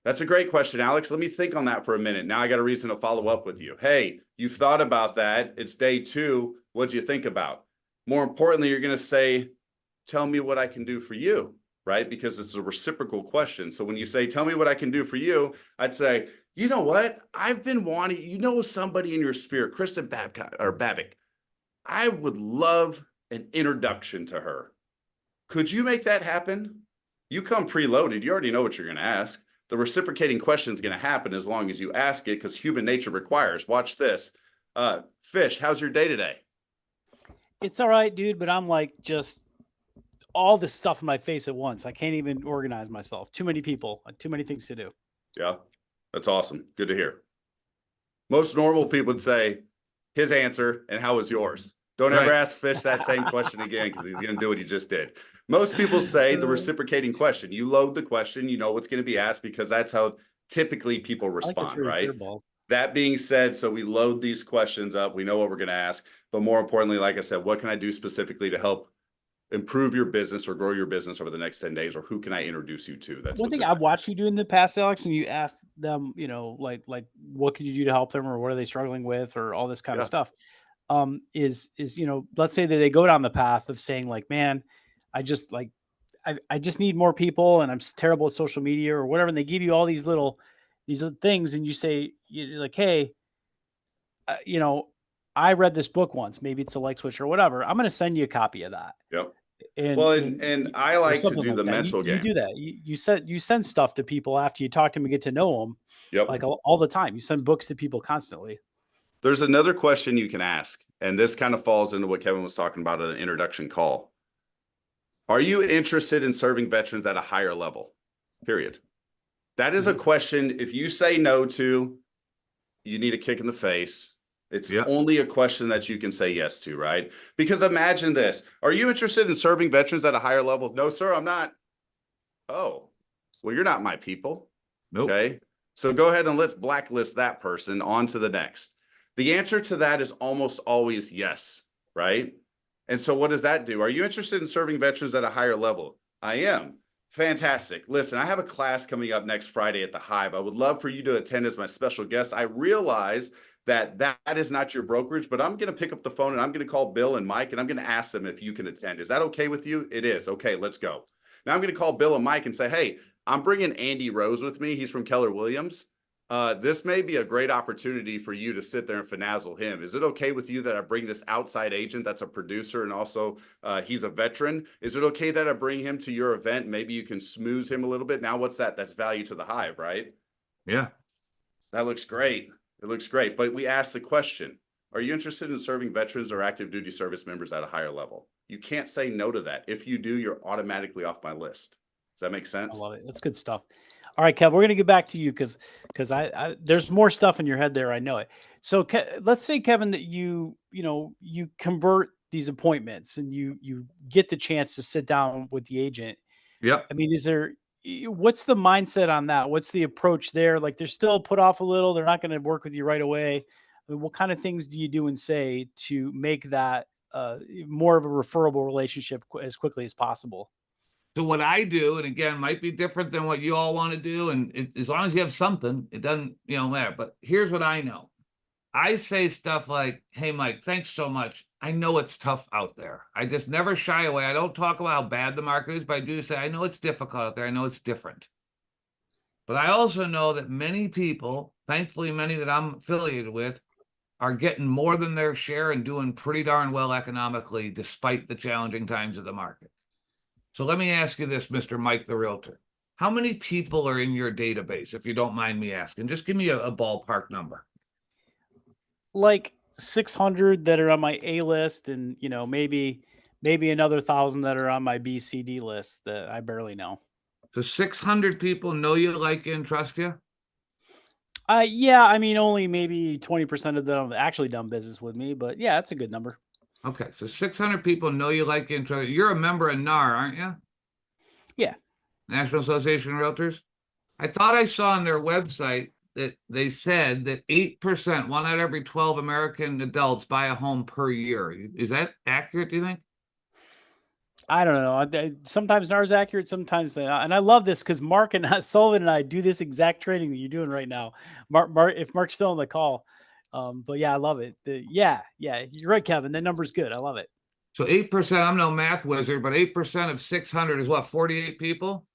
That's a great question, Alex. Let me think on that for a minute. Now I got a reason to follow up with you. Hey, you've thought about that. It's day 2. What'd you think about? More importantly, you're going to say, tell me what I can do for you, right? Because it's a reciprocal question. So when you say, tell me what I can do for you, I'd say, you know what? I've been wanting, somebody in your sphere, Kristen Babick. I would love an introduction to her. Could you make that happen? You come preloaded. You already know what you're going to ask. The reciprocating question is going to happen as long as you ask it, because human nature requires. Watch this. Fish, how's your day today? It's all right, dude, but I'm like just all this stuff in my face at once. I can't even organize myself. Too many people, too many things to do. Yeah, that's awesome. Good to hear. Most normal people would say his answer and how was yours? Don't ever ask Fish that same question again, because he's going to do what he just did. Most people say the reciprocating question. You load the question, you know what's going to be asked, because that's how typically people respond, right? That being said, so we load these questions up. We know what we're going to ask. But more importantly, like I said, what can I do specifically to help improve your business or grow your business over the next 10 days, or who can I introduce you to? That's One what thing they're I've asking. watched you do in the past, Alex, and you ask them, like what could you do to help them, or what are they struggling with, or all this kind of Yeah. stuff. Is let's say that they go down the path of saying like, man, I just like I just need more people, and I'm terrible at social media or whatever. And they give you all these little things, and you say, you're like, hey, I read this book once. Maybe it's a like switch or whatever. I'm going to send you a copy of that. Yep. And, Well, and and I or like to something do like the that. mental You game. do that. You send stuff to people after you talk to them and get to know them. Yep. Like all the time. You send books to people constantly. There's another question you can ask, and this kind of falls into what Kevin was talking about in the introduction call. Are you interested in serving veterans at a higher level? Period. That is a question. If you say no to, you need a kick in the face. It's only a question that you can say yes to, right? Because imagine this. Are you interested in serving veterans at a higher level? No, sir, I'm not. Oh, well, you're not my people. Nope. Okay. So go ahead and let's blacklist that person on to the next. The answer to that is almost always yes, right? And so what does that do? Are you interested in serving veterans at a higher level? I am. Fantastic. Listen, I have a class coming up next Friday at the Hive. I would love for you to attend as my special guest. I realize that is not your brokerage, but I'm going to pick up the phone and I'm going to call Bill and Mike and I'm going to ask them if you can attend. Is that okay with you? It is. Okay, let's go. Now I'm going to call Bill and Mike and say, hey, I'm bringing Andy Rose with me. He's from Keller Williams. This may be a great opportunity for you to sit there and finazzle him. Is it okay with you that I bring this outside agent that's a producer and also he's a veteran? Is it okay that I bring him to your event? Maybe you can smooze him a little bit. Now, what's that? That's value to the Hive, right? Yeah. That looks great. It looks great. But we asked the question, are you interested in serving veterans or active duty service members at a higher level? You can't say no to that. If you do, you're automatically off my list. Does that make sense? I love it. That's good stuff. All right, Kev, we're going to get back to you because I there's more stuff in your head there. I know it. So let's say, Kevin, that you convert these appointments and you get the chance to sit down with the agent. Yep. I mean, what's the mindset on that? What's the approach there? Like they're still put off a little. They're not going to work with you right away. I mean, what kind of things do you do and say to make that more of a referable relationship as quickly as possible? So what I do, and again, might be different than what you all want to do. And as long as you have something, it doesn't, matter. But here's what I know. I say stuff like, hey, Mike, thanks so much. I know it's tough out there. I just never shy away. I don't talk about how bad the market is, but I do say, I know it's difficult out there. I know it's different. But I also know that many people, thankfully, many that I'm affiliated with, are getting more than their share and doing pretty darn well economically, despite the challenging times of the market. So let me ask you this, Mr. Mike, the realtor. How many people are in your database, if you don't mind me asking? Just give me a ballpark number. Like 600 that are on my A list, and maybe another 1,000 that are on my B, C, D list that I barely know. So 600 people know you, like you, and trust you? Yeah, I mean, only maybe 20% of them have actually done business with me, but yeah, that's a good number. Okay, so 600 people know you, like you, and trust you. You're a member of NAR, aren't you? Yeah. National Association of Realtors. I thought I saw on their website that they said that 8%, 1 out of every 12 American adults buy a home per year. Is that accurate, do you think? I don't know. Sometimes NAR is accurate, sometimes they're not. And I love this because Mark and Sullivan and I do this exact training that you're doing right now. Mark, if Mark's still on the call. But yeah, I love it. Yeah, you're right, Kevin. That number's good. I love it. So 8%, I'm no math wizard, but 8% of 600 is what, 48 people?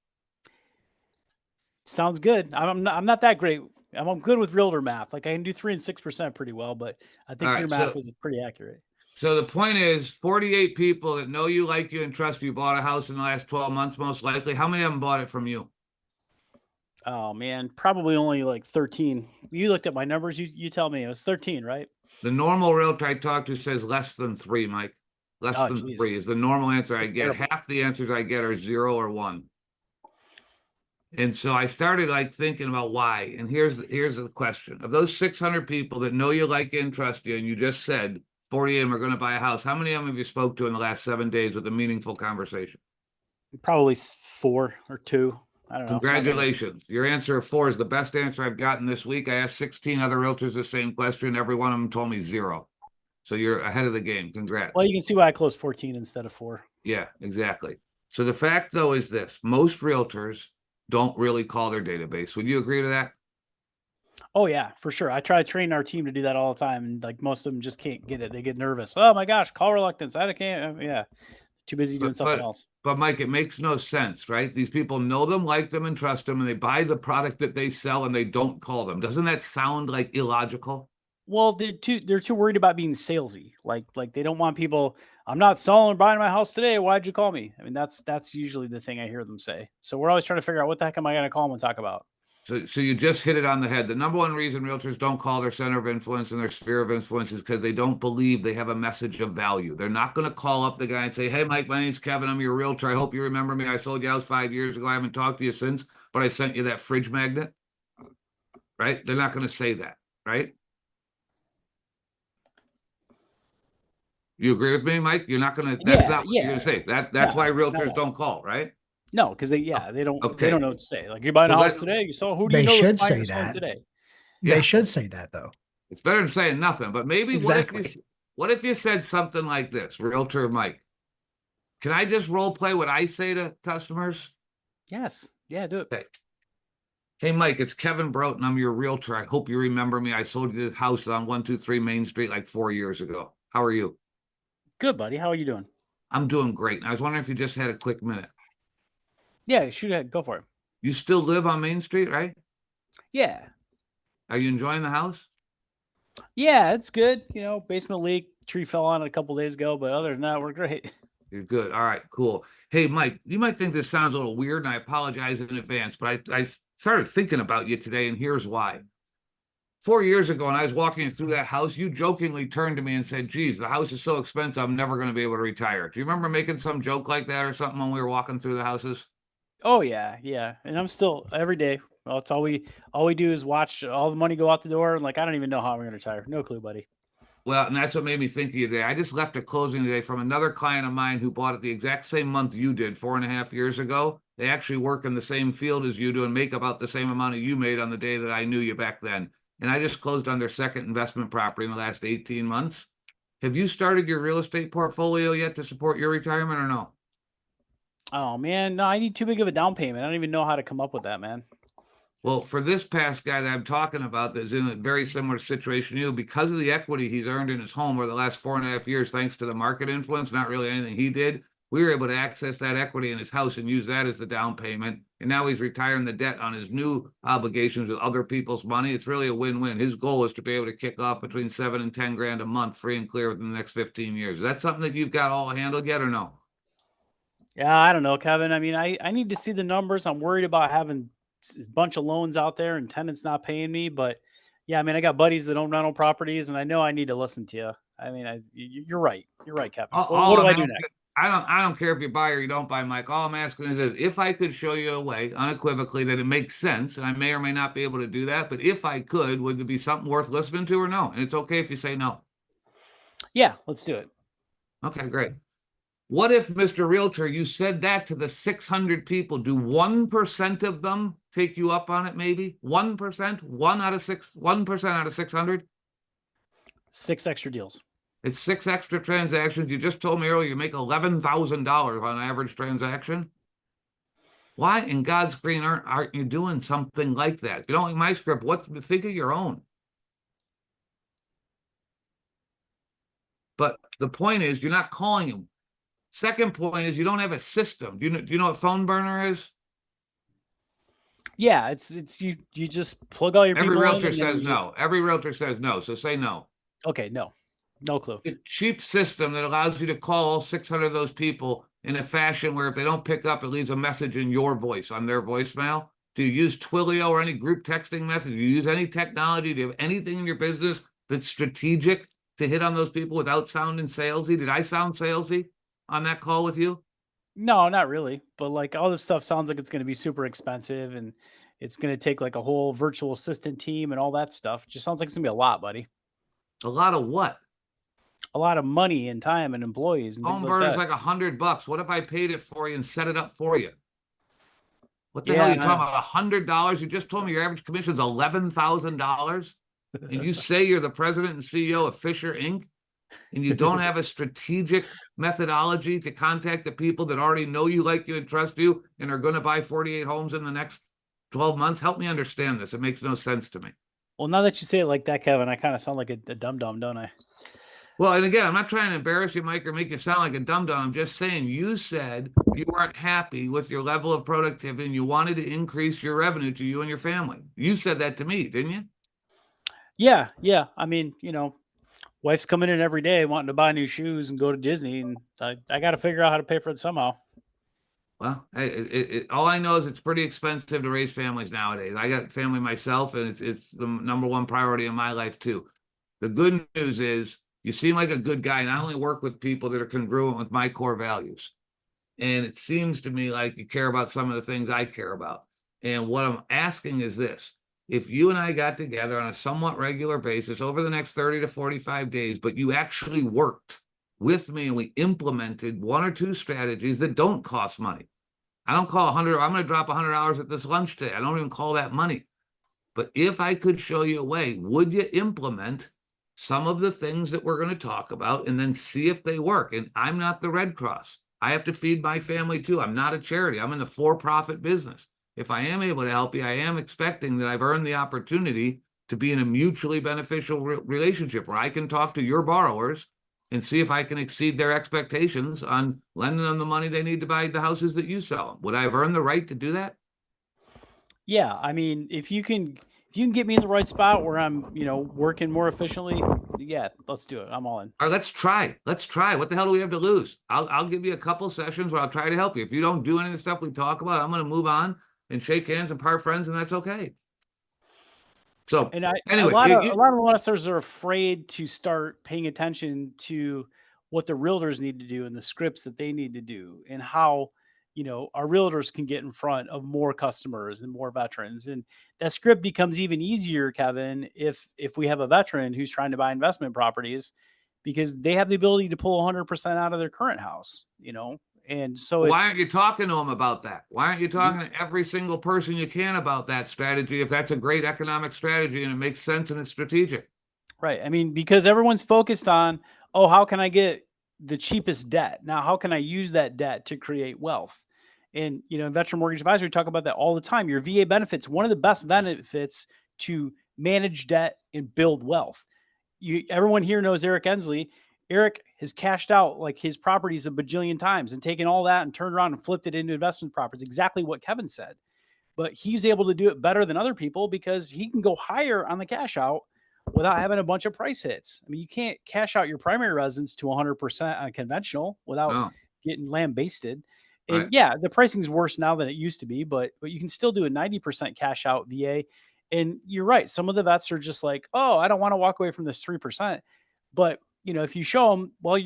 Sounds good. I'm not that great. I'm good with realtor math. Like I can do 3 and 6% pretty well, but I think your math was pretty accurate. So the point is 48 people that know you, like you, and trust you bought a house in the last 12 months, most likely. How many of them bought it from you? Oh man, probably only like 13. You looked at my numbers. You tell me. It was 13, right? The normal realtor I talk to says less than 3, Mike. Less than 3 is the normal answer I get. Terrible. Half the answers I get are 0 or 1. And so I started like thinking about why. And here's the question. Of those 600 people that know you, like you, and trust you, and you just said 40 of them are going to buy a house, how many of them have you spoke to in the last 7 days with a meaningful conversation? Probably 4 or 2. I don't know. Congratulations. Your answer of 4 is the best answer I've gotten this week. I asked 16 other realtors the same question. Every one of them told me 0. So you're ahead of the game. Congrats. Well, you can see why I closed 14 instead of 4. Yeah, exactly. So the fact though is this, most realtors don't really call their database. Would you agree to that? Oh yeah, for sure. I try to train our team to do that all the time, and like most of them just can't get it. They get nervous. Oh my gosh, call reluctance. I can't. Yeah, too busy doing But something but else. but Mike, it makes no sense, right? These people know them, like them, and trust them, and they buy the product that they sell, and they don't call them. Doesn't that sound like illogical? Well, they're too worried about being salesy. Like they don't want people. I'm not selling or buying my house today. Why'd you call me? I mean, that's usually the thing I hear them say. So we're always trying to figure out what the heck am I going to call them and talk about. So you just hit it on the head. The number one reason realtors don't call their center of influence and their sphere of influence is because they don't believe they have a message of value. They're not going to call up the guy and say, "Hey, Mike, my name's Kevin. I'm your realtor. I hope you remember me. I sold your house 5 years ago. I haven't talked to you since, but I sent you that fridge magnet." Right? They're not going to say that, right? You agree with me, Mike? You're not going to, that's Yeah, not what you're going to yeah. say. That's why No, realtors no, don't call, right? no, because they don't Okay. know what to say. Like you're buying So a house let, today. You saw who do you They know that's should buying say or selling that. today? They Yeah. should say that though. it's better than saying nothing, but maybe Exactly. what if you said something like this, realtor Mike? Can I just role play what I say to customers? Yes, yeah, do it. Okay. Hey, Mike, it's Kevin Broughton. I'm your realtor. I hope you remember me. I sold you this house on 123 Main Street like 4 years ago. How are you? Good, buddy. How are you doing? I'm doing great. And I was wondering if you just had a quick minute. Yeah, shoot ahead. Go for it. You still live on Main Street, right? Yeah, Are you enjoying the house? yeah, it's good. You know, basement leak, tree fell on it a couple days ago, but other than that, we're great. You're good. All right, cool. Hey, Mike, you might think this sounds a little weird, and I apologize in advance, but I started thinking about you today, and here's why. 4 years ago, when I was walking through that house, you jokingly turned to me and said, "Geez, the house is so expensive, I'm never going to be able to retire." Do you remember making some joke like that or something when we were walking through the houses? Oh yeah, yeah. And I'm still every day. Well, it's all we do is watch all the money go out the door. And like I don't even know how I'm gonna retire. No clue, buddy. Well, and that's what made me think of you today. I just left a closing today from another client of mine who bought it the exact same month you did 4.5 years ago. They actually work in the same field as you do and make about the same amount you made on the day that I knew you back then. And I just closed on their second investment property in the last 18 months. Have you started your real estate portfolio yet to support your retirement or no? Oh man, no, I need too big of a down payment. I don't even know how to come up with that, man. Well, for this past guy that I'm talking about that's in a very similar situation to you, because of the equity he's earned in his home over the last 4.5 years, thanks to the market influence, not really anything he did, we were able to access that equity in his house and use that as the down payment. And now he's retiring the debt on his new obligations with other people's money. It's really a win-win. His goal is to be able to kick off between 7 and 10 grand a month, free and clear within the next 15 years. Is that something that you've got all handled yet or no? Yeah, I don't know, Kevin. I mean, I need to see the numbers. I'm worried about having a bunch of loans out there and tenants not paying me. But yeah, I mean, I got buddies that own rental properties, and I know I need to listen to you. I mean, you're right. You're right, Kevin. What do I'm I do asking, next? I don't care if you buy or you don't buy, Mike. All I'm asking is this, if I could show you a way unequivocally that it makes sense, and I may or may not be able to do that, but if I could, would it be something worth listening to or no? And it's okay if you say no. Yeah, let's do it. Okay, great. What if, Mr. Realtor, you said that to the 600 people? Do 1% of them take you up on it, maybe? 1%? 1% out of 600? 6 extra deals. It's 6 extra transactions. You just told me earlier you make $11,000 on average transaction. Why in God's green aren't you doing something like that? If you don't like my script, think of your own. But the point is, you're not calling them. Second point is you don't have a system. Do you know what phone burner is? Yeah, it's you just plug all your Every people in realtor and then says you no. just Every realtor says no. So say no. okay, no clue. A cheap system that allows you to call all 600 of those people in a fashion where if they don't pick up, it leaves a message in your voice on their voicemail. Do you use Twilio or any group texting method? Do you use any technology? Do you have anything in your business that's strategic to hit on those people without sounding salesy? Did I sound salesy on that call with you? No, not really. But like all this stuff sounds like it's going to be super expensive and it's going to take like a whole virtual assistant team and all that stuff. Just sounds like it's going to be a lot, buddy. A lot of what? A lot of money and time and employees and things Phone like burner's that. like $100. What if I paid it for you and set it up for you? What the hell Yeah, are you talking about? $100? You just told me your average commission is $11,000, and you say you're the president and CEO of Fisher Inc. and you don't have a strategic methodology to contact the people that already know you, like you, and trust you, and are going to buy 48 homes in the next 12 months? Help me understand this. It makes no sense to me. Well, now that you say it like that, Kevin, I kind of sound like a dum-dum, don't I? Well, and again, I'm not trying to embarrass you, Mike, or make you sound like a dum-dum. I'm just saying you said you weren't happy with your level of productivity and you wanted to increase your revenue to you and your family. You said that to me, didn't you? Yeah. Yeah. I mean, wife's coming in every day wanting to buy new shoes and go to Disney, and I got to figure out how to pay for it somehow. Well, all I know is it's pretty expensive to raise families nowadays. I got family myself, and it's the number one priority in my life too. The good news is you seem like a good guy, and I only work with people that are congruent with my core values. And it seems to me like you care about some of the things I care about. And what I'm asking is this: if you and I got together on a somewhat regular basis over the next 30 to 45 days, but you actually worked with me and we implemented one or two strategies that don't cost money. I don't call 100, I'm going to drop $100 at this lunch today. I don't even call that money. But if I could show you a way, would you implement some of the things that we're going to talk about and then see if they work? And I'm not the Red Cross. I have to feed my family too. I'm not a charity. I'm in the for-profit business. If I am able to help you, I am expecting that I've earned the opportunity to be in a mutually beneficial relationship where I can talk to your borrowers and see if I can exceed their expectations on lending them the money they need to buy the houses that you sell them. Would I have earned the right to do that? Yeah. I mean, if you can get me in the right spot where I'm, working more efficiently, yeah, let's do it. I'm all in. All right, let's try. Let's try. What the hell do we have to lose? I'll give you a couple sessions where I'll try to help you. If you don't do any of the stuff we talk about, I'm going to move on and shake hands and part friends, and that's okay. So And anyway, a lot of investors are afraid to start paying attention to what the realtors need to do and the scripts that they need to do, and how our realtors can get in front of more customers and more veterans. And that script becomes even easier, Kevin, if we have a veteran who's trying to buy investment properties, because they have the ability to pull 100% out of their current house. And so why aren't you talking to them about that? Why aren't you talking to every single person you can about that strategy if that's a great economic strategy and it makes sense and it's strategic? Right. I mean, because everyone's focused on, oh, how can I get the cheapest debt? Now, how can I use that debt to create wealth? And, in Veteran Mortgage Advisory, we talk about that all the time. Your VA benefits, one of the best benefits to manage debt and build wealth. Everyone here knows Eric Ensley. Eric has cashed out like his properties a bajillion times and taken all that and turned around and flipped it into investment properties. Exactly what Kevin said. But he's able to do it better than other people because he can go higher on the cash out without having a bunch of price hits. I mean, you can't cash out your primary residence to 100% on conventional without getting lambasted. And yeah, the pricing is worse now than it used to be, but you can still do a 90% cash out VA. And you're right. Some of the vets are just like, oh, I don't want to walk away from this 3%. But if you show them, well,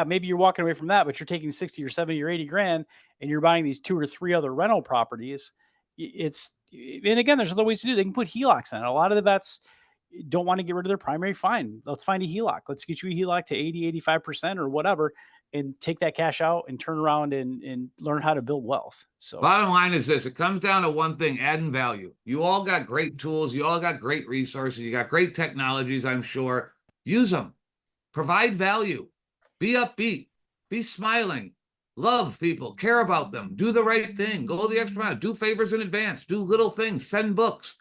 maybe you're walking away from that, but you're taking 60 or 70 or 80 grand and you're buying these 2 or 3 other rental properties. And again, there's other ways to do it. They can put HELOCs on it. A lot of the vets don't want to get rid of their primary. Fine. Let's find a HELOC. Let's get you a HELOC to 80, 85% or whatever, and take that cash out and turn around and learn how to build wealth. So bottom line is this: it comes down to one thing: adding value. You all got great tools. You all got great resources. You got great technologies, I'm sure. Use them. Provide value. Be upbeat. Be smiling. Love people. Care about them. Do the right thing. Go the extra mile. Do favors in advance. Do little things. Send books.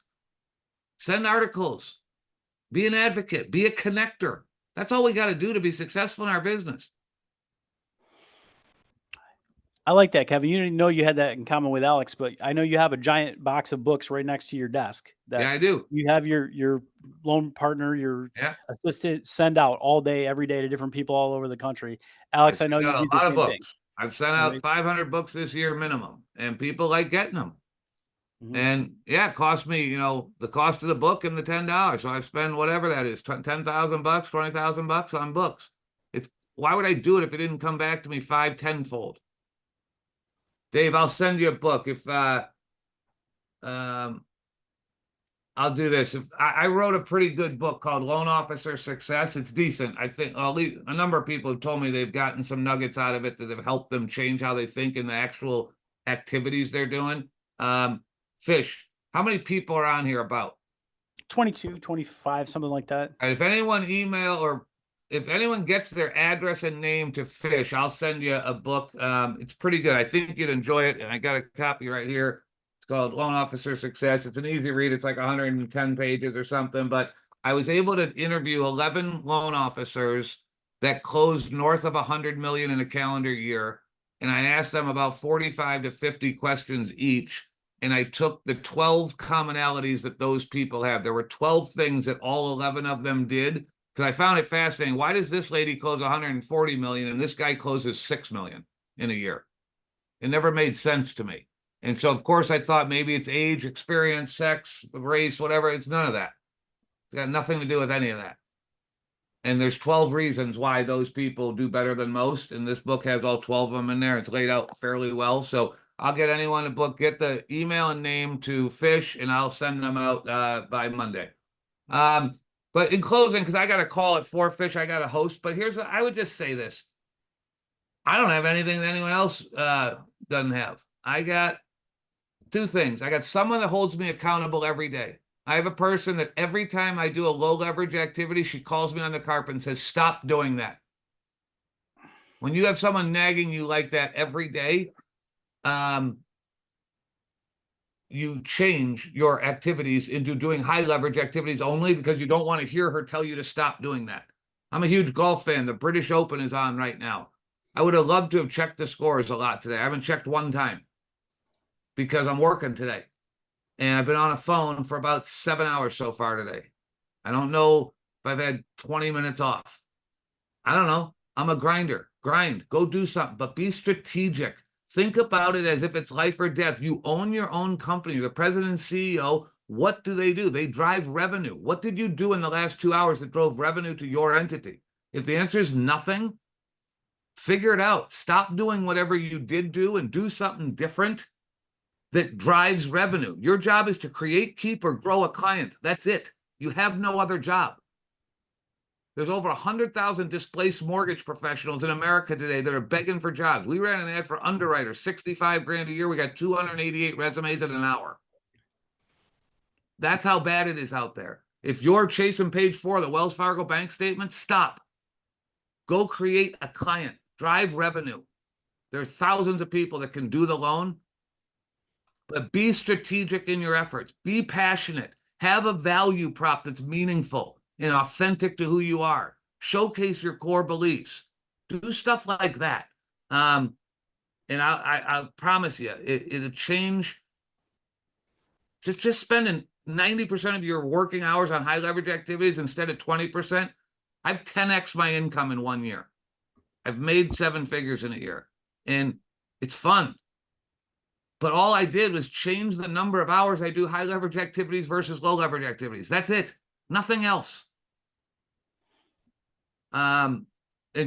Send articles. Be an advocate. Be a connector. That's all we got to do to be successful in our business. I like that, Kevin. You didn't know you had that in common with Alex, but I know you have a giant box of books right next to your desk. Yeah, I do. You have your loan partner, your assistant send out all day, every day to different people all over the country. Alex, I know you do the same thing. I've sent out 500 books this year minimum, and people like getting them. Mm-hmm. And yeah, it cost me, the cost of the book and the $10. So I spend whatever that is, $10,000, $20,000 on books. Why would I do it if it didn't come back to me 5-10-fold? Dave, I'll send you a book. If I'll do this. If I wrote a pretty good book called Loan Officer Success. It's decent. I think a number of people have told me they've gotten some nuggets out of it that have helped them change how they think in the actual activities they're doing. Fish, how many people are on here about? 22, 25, something like that. If anyone email or if anyone gets their address and name to Fish, I'll send you a book. It's pretty good. I think you'd enjoy it. And I got a copy right here. It's called Loan Officer Success. It's an easy read. It's like 110 pages or something. But I was able to interview 11 loan officers that closed north of 100 million in a calendar year. And I asked them about 45 to 50 questions each. And I took the 12 commonalities that those people have. There were 12 things that all 11 of them did. Because I found it fascinating. Why does this lady close 140 million and this guy closes 6 million in a year? It never made sense to me. And so, of course, I thought maybe it's age, experience, sex, race, whatever. It's none of that. It's got nothing to do with any of that. And there's 12 reasons why those people do better than most. And this book has all 12 of them in there. It's laid out fairly well. So I'll get anyone a book, get the email and name to Fish, and I'll send them out by Monday. But in closing, because I got a call at 4 Fish, I got a host. But here's what I would just say this. I don't have anything that anyone else doesn't have. I got 2 things. I got someone that holds me accountable every day. I have a person that every time I do a low leverage activity, she calls me on the carpet and says, stop doing that. When you have someone nagging you like that every day, you change your activities into doing high leverage activities only because you don't want to hear her tell you to stop doing that. I'm a huge golf fan. The British Open is on right now. I would have loved to have checked the scores a lot today. I haven't checked one time because I'm working today. And I've been on a phone for about 7 hours so far today. I don't know if I've had 20 minutes off. I don't know. I'm a grinder. Grind. Go do something. But be strategic. Think about it as if it's life or death. You own your own company. You're the president and CEO. What do? They drive revenue. What did you do in the last 2 hours that drove revenue to your entity? If the answer is nothing, figure it out. Stop doing whatever you did do and do something different that drives revenue. Your job is to create, keep, or grow a client. That's it. You have no other job. There's over 100,000 displaced mortgage professionals in America today that are begging for jobs. We ran an ad for underwriters, 65 grand a year. We got 288 resumes in an hour. That's how bad it is out there. If you're chasing page 4 of the Wells Fargo bank statement, stop. Go create a client. Drive revenue. There are thousands of people that can do the loan. But be strategic in your efforts. Be passionate. Have a value prop that's meaningful and authentic to who you are. Showcase your core beliefs. Do stuff like that. And I promise you, it'll change. Just spending 90% of your working hours on high leverage activities instead of 20%. I've 10x my income in 1 year. I've made 7 figures in a year. And it's fun. But all I did was change the number of hours I do high leverage activities versus low leverage activities. That's it. Nothing else. And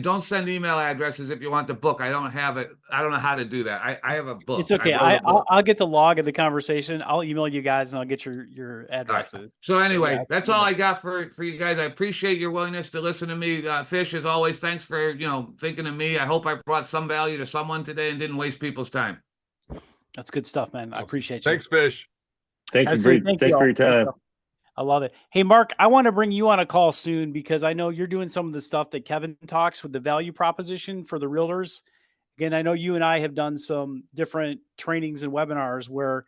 don't send email addresses if you want the book. I don't have it. I don't know how to do that. I have a book. It's okay. I'll get the log of the conversation. I'll email you guys and I'll get your addresses. Right. So anyway, yeah, that's all I got for you guys. I appreciate your willingness to listen to me. Fish, as always, thanks for thinking of me. I hope I brought some value to someone today and didn't waste people's time. That's good stuff, man. I appreciate you. Thanks, Fish. Thanks for your time. I love it. Hey, Mark, I want to bring you on a call soon because I know you're doing some of the stuff that Kevin talks with the value proposition for the realtors. Again, I know you and I have done some different trainings and webinars where,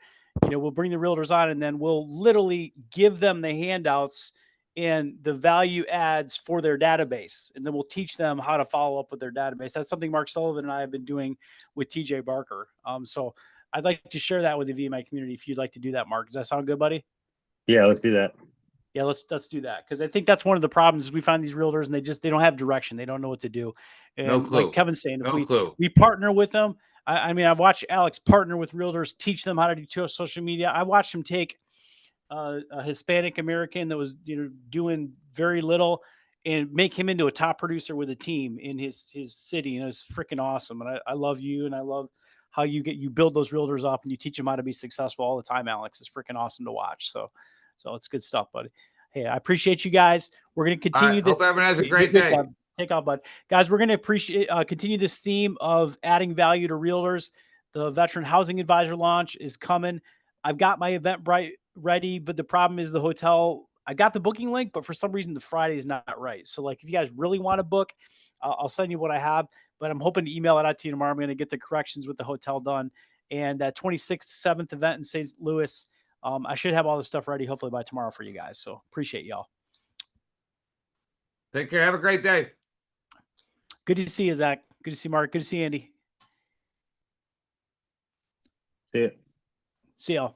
we'll bring the realtors on and then we'll literally give them the handouts and the value adds for their database. And then we'll teach them how to follow up with their database. That's something Mark Sullivan and I have been doing with TJ Barker. So I'd like to share that with the VMA community if you'd like to do that, Mark. Does that sound good, buddy? Yeah, let's do that. Yeah, let's do that. Because I think that's one of the problems is we find these realtors and they don't have direction. They don't know what to do. And no clue. Like Kevin's saying, if we partner with them, I mean, I've watched Alex partner with realtors, teach them how to do social media. I watched him take a Hispanic American that was doing very little and make him into a top producer with a team in his city. And it was freaking awesome. And I love you and I love how you build those realtors up and you teach them how to be successful all the time, Alex. It's freaking awesome to watch. So it's good stuff, buddy. Hey, I appreciate you guys. We're going to continue this. Hope everyone has a great day. Take off, bud. Guys, we're going to continue this theme of adding value to realtors. The Veteran Housing Advisor launch is coming. I've got my Eventbrite ready, but the problem is the hotel I got the booking link, but for some reason the Friday is not right. So like if you guys really want to book, I'll send you what I have, but I'm hoping to email it out to you tomorrow. I'm going to get the corrections with the hotel done. And that 26th, 7th event in St. Louis, I should have all this stuff ready hopefully by tomorrow for you guys. So appreciate y'all. Take care. Have a great day. Good to see you, Zach. Good to see Mark. Good to see Andy. See ya. See y'all.